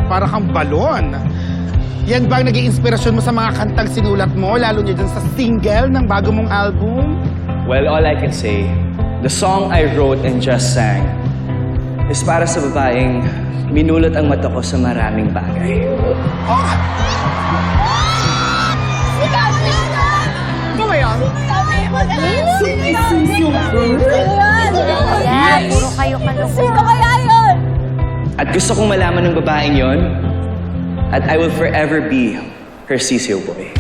para kang balon. Yan ba ang naging inspirasyon mo sa mga kantang sinulat mo, lalo niya dyan sa single ng bago mong album? Well, all I can say, the song I wrote and just sang is para sa babaeng minulot ang mata ko sa maraming bagay. Oh! Ano ba yan? Yan, puro kayo kalungkot. Sino kaya yun? At gusto kong malaman ng babaeng yon, at I will forever be her sisiyo boy.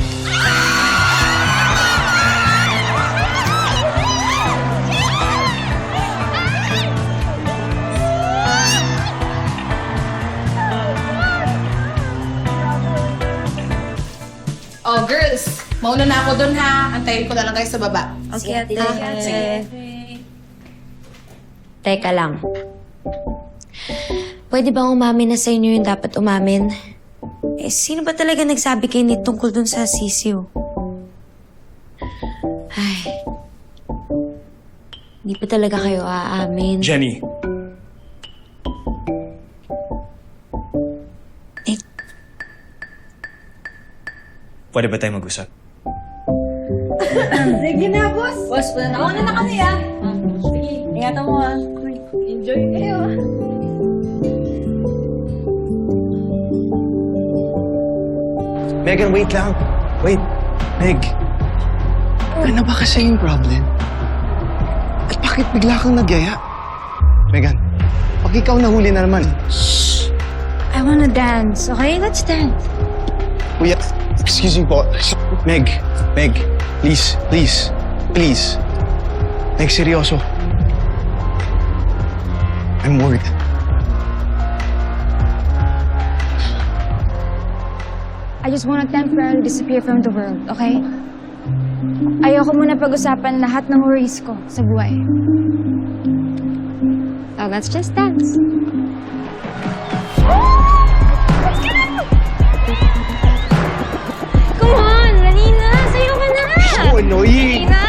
Oh, girls, mauna na ako dun ha. Antayin ko na lang kayo sa baba. Okay, ate. Sige. Teka lang. Pwede ba umamin na sa inyo yung dapat umamin? Eh, sino ba talaga nagsabi kayo ni tungkol dun sa sisiw? Ay. Hindi pa talaga kayo aamin. Jenny, Eh, pwede ba tayo mag-usap? Sige na, boss. Boss, nauna na kami, ah. Sige, ingatan mo, ah. Enjoy kayo. Megan, wait lang. Wait. Meg. Ano ba kasi yung problem? At bakit bigla kang nagyaya? Megan, pag ikaw nahuli na naman. I wanna dance, okay? Let's dance. Kuya, excuse me po. Meg, please, please, please. Meg, seryoso. I'm worried. I just wanna temporarily disappear from the world, okay? Ayoko muna pag-usapan lahat ng worries ko sa buhay. So let's just dance. come on! Dali na! Sayo ka na! So annoying! na!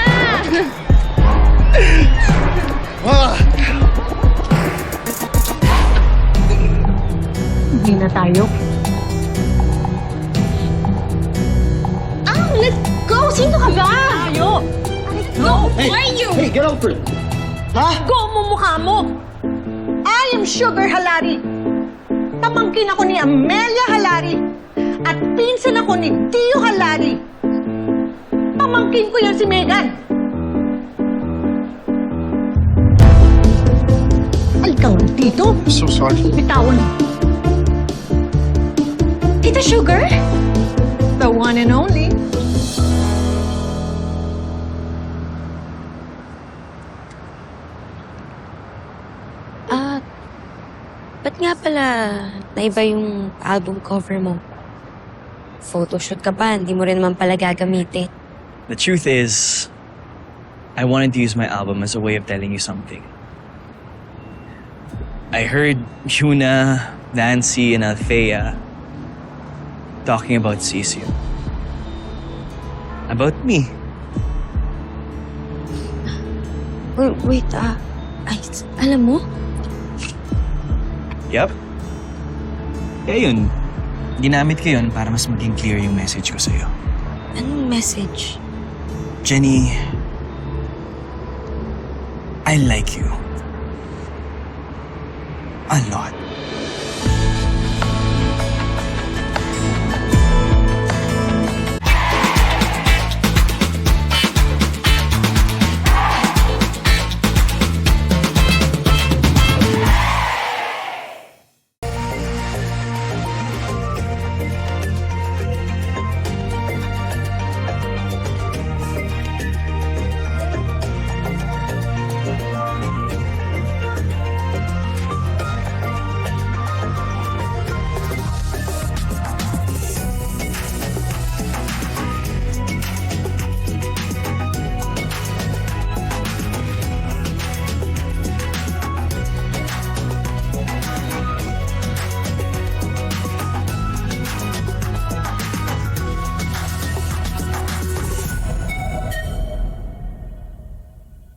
Ah! Hindi na tayo. Let's go! Sino ka ba? Tayo! Go! Who are you? Hey, get over it! Ha? Go mo mukha mo! I am Sugar Halari. Pamangkin ako ni Amelia Halari. At pinsan ako ni Tio Halari. Pamangkin ko yan si Megan. Ay, kang dito. So sorry. Bitawan. Tita Sugar? The one and only. Ba't nga pala naiba yung album cover mo? Photoshoot ka pa, hindi mo rin naman pala gagamitin. The truth is, I wanted to use my album as a way of telling you something. I heard Yuna, Nancy, and Althea talking about Sisio. About me. Wait, ay, alam mo? Yup. Kaya yun, ginamit ko yun para mas maging clear yung message ko sa'yo. Anong message? Jenny, I like you. A lot.